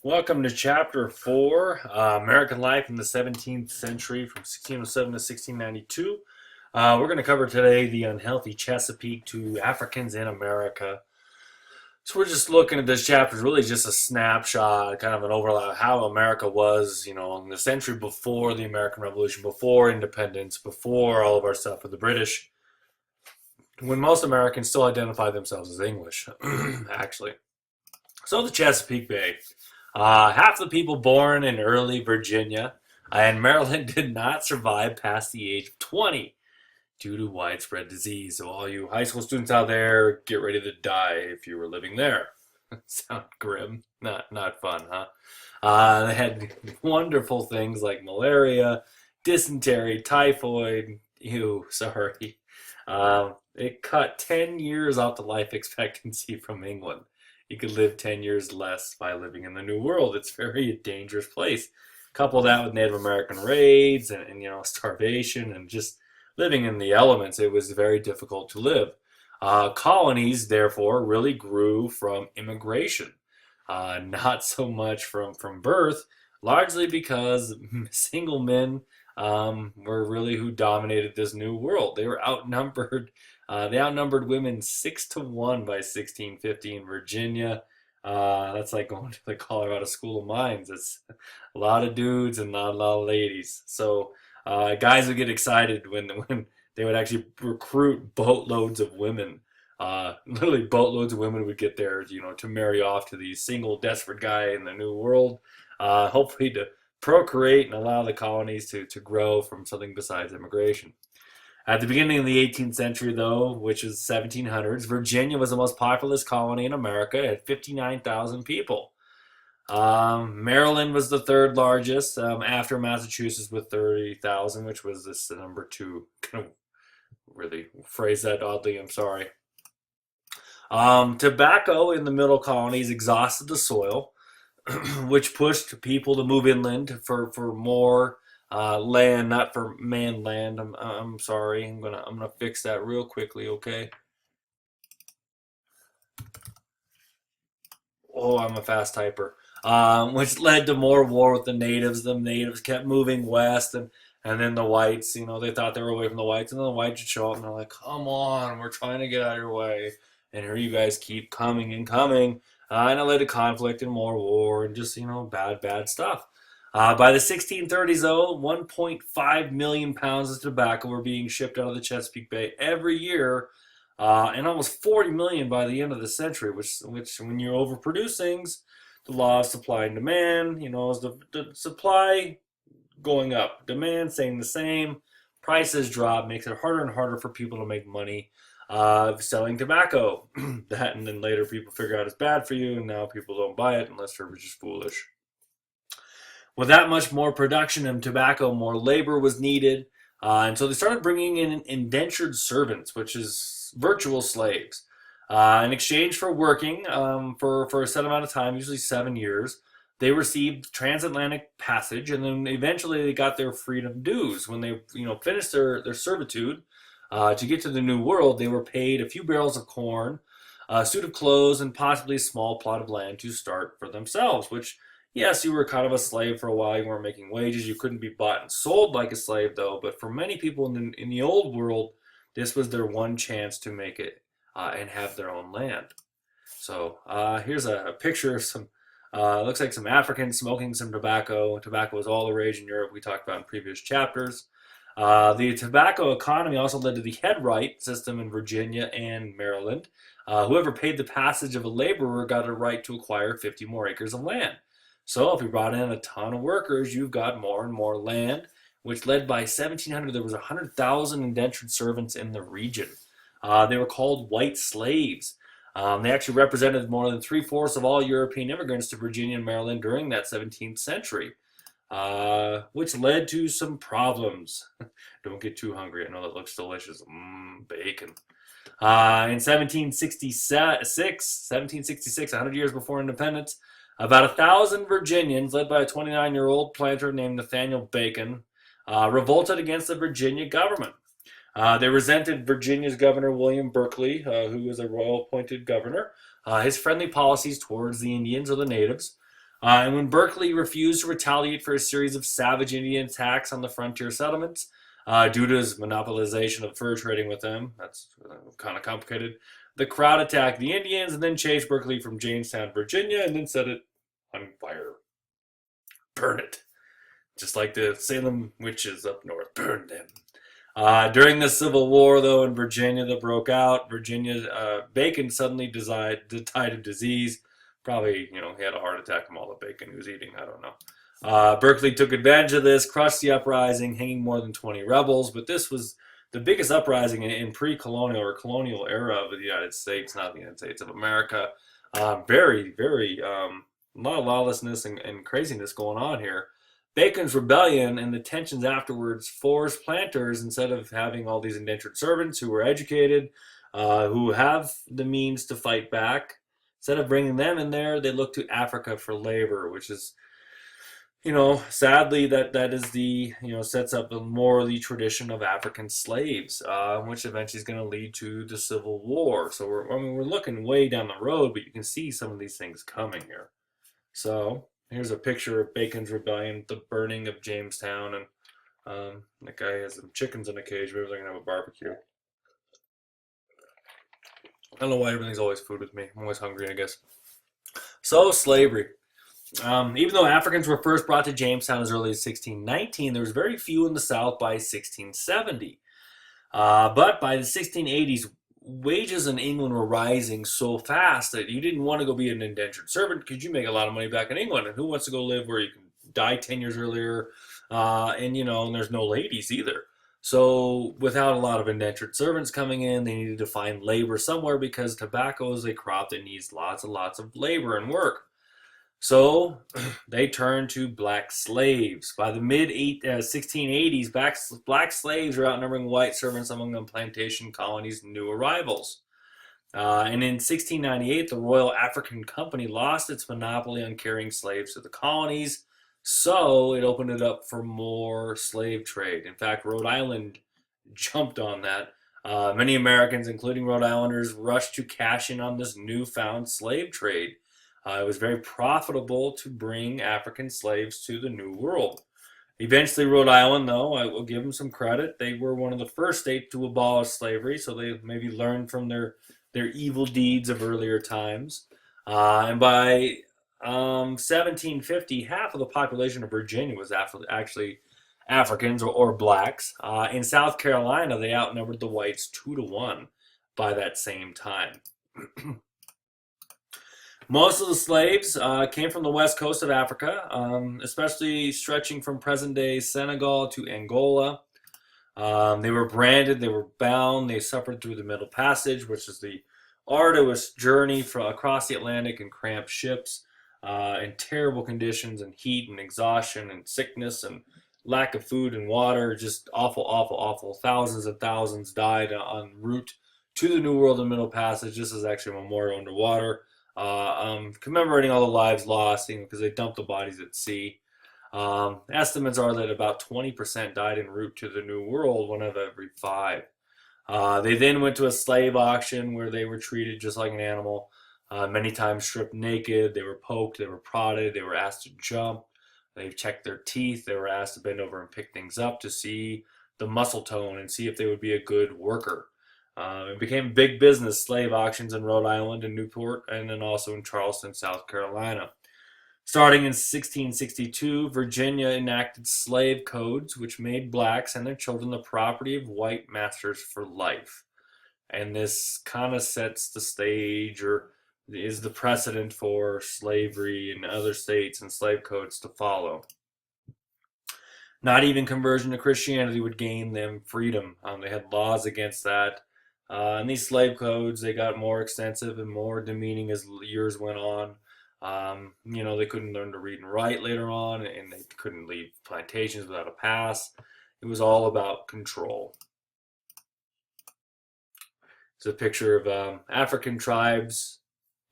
Welcome to Chapter 4, American Life in the 17th Century from 1607 to 1692. We're going to cover today the unhealthy Chesapeake to Africans in America. So we're just looking at this chapter, is really just a snapshot, kind of an overlap of how America was, in the century before the American Revolution, before independence, before all of our stuff with the British, when most Americans still identify themselves as English, actually. So the Chesapeake Bay. Half the people born in early Virginia and Maryland did not survive past the age of 20 due to widespread disease. So all you high school students out there, get ready to die if you were living there. Sound grim. Not fun, huh? They had wonderful things like malaria, dysentery, typhoid. Ew, sorry. It cut 10 years off the life expectancy from England. You could live 10 years less by living in the New World. It's very dangerous place. Couple that with Native American raids and starvation and just living in the elements, it was very difficult to live. Colonies, therefore, really grew from immigration, not so much from birth, largely because single men were really who dominated this new world. They were outnumbered. They outnumbered women 6-1 by 1650 in Virginia. That's like going to the Colorado School of Mines. It's a lot of dudes and not a lot of ladies. So guys would get excited when they would actually recruit boatloads of women. Literally boatloads of women would get there, to marry off to the single desperate guy in the New World. Hopefully to procreate and allow the colonies to grow from something besides immigration. At the beginning of the 18th century, though, which is 1700s, Virginia was the most populous colony in America at 59,000 people. Maryland was the third largest after Massachusetts with 30,000, which was this number two. Kind of really phrase that oddly, I'm sorry. Tobacco in the middle colonies exhausted the soil, which pushed people to move inland for more land, not for man land. I'm sorry. I'm gonna fix that real quickly. Okay. Oh, I'm a fast typer. Which led to more war with the natives. The natives kept moving west, and then the whites. They thought they were away from the whites, and then the whites would show up, and they're like, "Come on, we're trying to get out of your way." And here you guys keep coming and coming. And it led to conflict and more war and just, bad stuff. By the 1630s, though, 1.5 million pounds of tobacco were being shipped out of the Chesapeake Bay every year, and almost 40 million by the end of the century, which when you overproduce things, the law of supply and demand, is the supply going up, demand staying the same, prices drop, makes it harder and harder for people to make money selling tobacco. That, and then later people figure out it's bad for you, and now people don't buy it unless they're just foolish. With that much more production of tobacco, more labor was needed, and so they started bringing in indentured servants, which is virtual slaves, in exchange for working for a set amount of time, usually 7 years. They received transatlantic passage, and then eventually they got their freedom dues when they, finished their servitude. To get to the New World, they were paid a few barrels of corn, a suit of clothes, and possibly a small plot of land to start for themselves. Which, yes, you were kind of a slave for a while. You weren't making wages. You couldn't be bought and sold like a slave, though. But for many people in the old world, this was their one chance to make it and have their own land. So here's a picture of some. Looks like some Africans smoking some tobacco. Tobacco was all the rage in Europe. We talked about in previous chapters. The tobacco economy also led to the Headright System in Virginia and Maryland. Whoever paid the passage of a laborer got a right to acquire 50 more acres of land. So if you brought in a ton of workers, you've got more and more land, which led by 1700, there was 100,000 indentured servants in the region. They were called white slaves. They actually represented more than three-fourths of all European immigrants to Virginia and Maryland during that 17th century. Which led to some problems. Don't get too hungry. I know that looks delicious. Bacon. In 1766, 100 years before independence, about 1,000 Virginians, led by a 29-year-old planter named Nathaniel Bacon, revolted against the Virginia government. They resented Virginia's governor, William Berkeley, who was a royal appointed governor, his friendly policies towards the Indians or the natives. And when Berkeley refused to retaliate for a series of savage Indian attacks on the frontier settlements, due to his monopolization of fur trading with them, that's kind of complicated. The crowd attacked the Indians and then chased Berkeley from Jamestown, Virginia, and then set it on fire. Burn it. Just like the Salem witches up north. Burn them. During the Civil War, though, in Virginia that broke out, Bacon suddenly died of disease. Probably, he had a heart attack from all the bacon he was eating. I don't know. Berkeley took advantage of this, crushed the uprising, hanging more than 20 rebels. But this was the biggest uprising in pre-colonial or colonial era of the United States, not the United States of America. Very, very, a lot of lawlessness and craziness going on here. Bacon's rebellion and the tensions afterwards forced planters, instead of having all these indentured servants who were educated, who have the means to fight back, instead of bringing them in there, they looked to Africa for labor, which is, sadly that is sets up more of the tradition of African slaves, which eventually is going to lead to the Civil War. So we're looking way down the road, but you can see some of these things coming here. So here's a picture of Bacon's rebellion, the burning of Jamestown, and that guy has some chickens in a cage. Maybe they're gonna have a barbecue. I don't know why everything's always food with me. I'm always hungry, I guess. So slavery. Even though Africans were first brought to Jamestown as early as 1619, there was very few in the South by 1670. But by the 1680s, wages in England were rising so fast that you didn't want to go be an indentured servant because you make a lot of money back in England. And who wants to go live where you can die 10 years earlier? And there's no ladies either. So without a lot of indentured servants coming in, they needed to find labor somewhere because tobacco is a crop that needs lots and lots of labor and work. So they turned to black slaves. By the mid 1680s, black slaves were outnumbering white servants among the plantation colonies' new arrivals. And in 1698, the Royal African Company lost its monopoly on carrying slaves to the colonies, so it opened it up for more slave trade. In fact, Rhode Island jumped on that. Many Americans, including Rhode Islanders, rushed to cash in on this newfound slave trade. It was very profitable to bring African slaves to the New World. Eventually, Rhode Island, though, I will give them some credit. They were one of the first states to abolish slavery, so they maybe learned from their evil deeds of earlier times. And by 1750, half of the population of Virginia was actually Africans or blacks. In South Carolina, they outnumbered the whites 2-1 by that same time. Most of the slaves came from the west coast of Africa, especially stretching from present-day Senegal to Angola. They were branded, they were bound, they suffered through the Middle Passage, which is the arduous journey across the Atlantic in cramped ships, in terrible conditions and heat and exhaustion and sickness and lack of food and water. Just awful, awful, awful. Thousands and thousands died en route to the New World and Middle Passage. This is actually a memorial underwater, commemorating all the lives lost, because they dumped the bodies at sea. Estimates are that about 20% died en route to the New World, 1 of every 5. They then went to a slave auction where they were treated just like an animal, many times stripped naked. They were poked, they were prodded, they were asked to jump, they checked their teeth, they were asked to bend over and pick things up to see the muscle tone and see if they would be a good worker. It became big business, slave auctions in Rhode Island and Newport, and then also in Charleston, South Carolina. Starting in 1662, Virginia enacted slave codes which made blacks and their children the property of white masters for life. And this kind of sets the stage, or is the precedent for slavery in other states and slave codes to follow. Not even conversion to Christianity would gain them freedom. They had laws against that. And these slave codes, they got more extensive and more demeaning as years went on. They couldn't learn to read and write later on, and they couldn't leave plantations without a pass. It was all about control. It's a picture of African tribes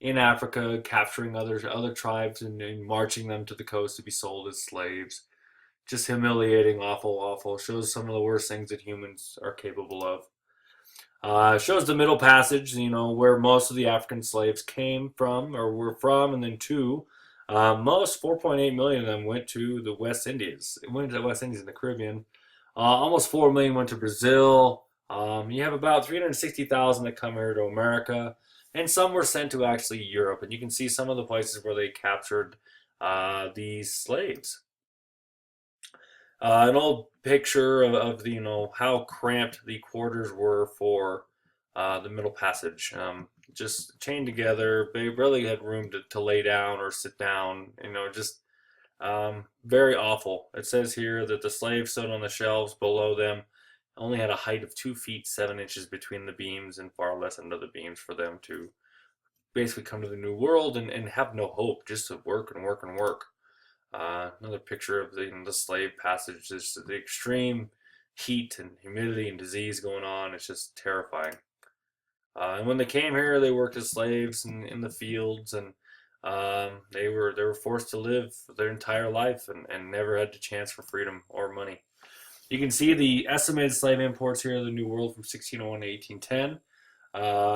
in Africa capturing other tribes and marching them to the coast to be sold as slaves. Just humiliating, awful, awful. Shows some of the worst things that humans are capable of. Shows the Middle Passage, where most of the African slaves came from or were from, and then to. Most 4.8 million of them went to the West Indies. It went to the West Indies in the Caribbean. Almost 4 million went to Brazil. You have about 360,000 that come here to America, and some were sent to actually Europe. And you can see some of the places where they captured these slaves. An old picture of the, how cramped the quarters were for the Middle Passage. Just chained together. They barely had room to lay down or sit down. Just very awful. It says here that the slaves stood on the shelves below them, only had a height of 2 feet 7 inches between the beams, and far less under the beams for them to basically come to the New World and have no hope, just to work and work and work. Another picture of the slave passage, just the extreme heat and humidity and disease going on. It's just terrifying. And when they came here, they worked as slaves in the fields, and they were forced to live their entire life and never had the chance for freedom or money. You can see the estimated slave imports here of the New World from 1601 to 1810.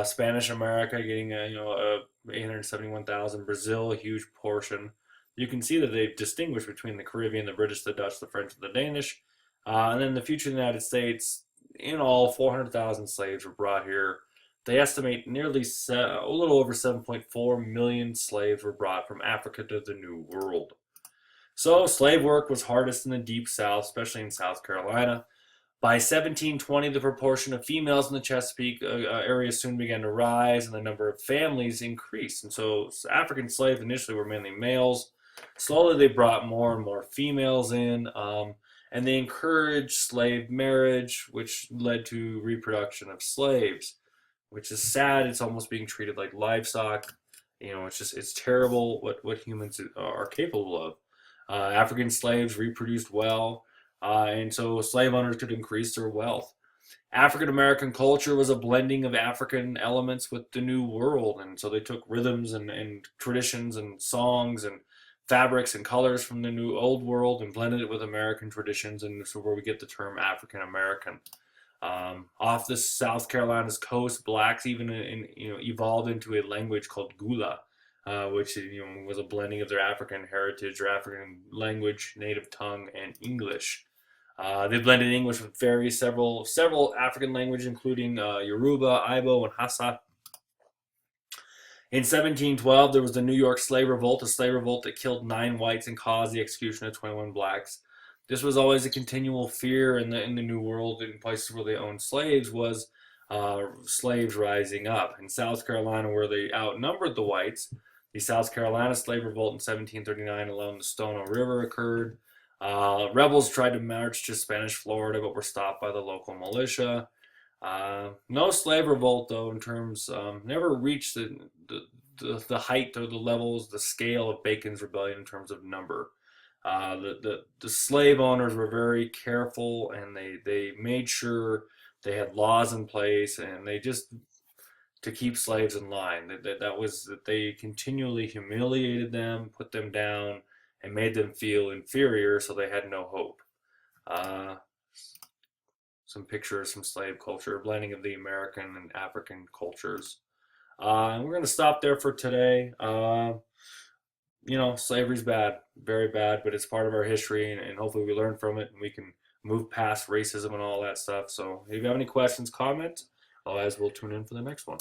Spanish America getting 871,000. Brazil, a huge portion. You can see that they've distinguished between the Caribbean, the British, the Dutch, the French, and the Danish. And then the future of the United States, in all, 400,000 slaves were brought here. They estimate a little over 7.4 million slaves were brought from Africa to the New World. So slave work was hardest in the Deep South, especially in South Carolina. By 1720, the proportion of females in the Chesapeake area soon began to rise, and the number of families increased. And so African slaves initially were mainly males. Slowly, they brought more and more females in, and they encouraged slave marriage, which led to reproduction of slaves, which is sad. It's almost being treated like livestock. It's terrible what humans are capable of. African slaves reproduced well, and so slave owners could increase their wealth. African American culture was a blending of African elements with the New World, and so they took rhythms and traditions and songs and fabrics and colors from the New Old World and blended it with American traditions, and so where we get the term African American. Off the South Carolina's coast, blacks even evolved into a language called Gula, which was a blending of their African heritage or African language, native tongue, and English. They blended English with several African languages, including Yoruba, Igbo, and Hausa. In 1712, there was the New York Slave Revolt, a slave revolt that killed 9 whites and caused the execution of 21 blacks. This was always a continual fear in the New World, in places where they owned slaves, was slaves rising up. In South Carolina, where they outnumbered the whites, the South Carolina Slave Revolt in 1739 along the Stono River occurred. Rebels tried to march to Spanish Florida, but were stopped by the local militia. No slave revolt, though, in terms never reached the height or the levels, the scale of Bacon's rebellion in terms of number. The slave owners were very careful, and they made sure they had laws in place, and they just to keep slaves in line. That they continually humiliated them, put them down, and made them feel inferior, so they had no hope. Some pictures, some slave culture, blending of the American and African cultures. And we're going to stop there for today. Slavery's bad, very bad, but it's part of our history, and hopefully we learn from it and we can move past racism and all that stuff. So if you have any questions, comment. Otherwise, we'll tune in for the next one.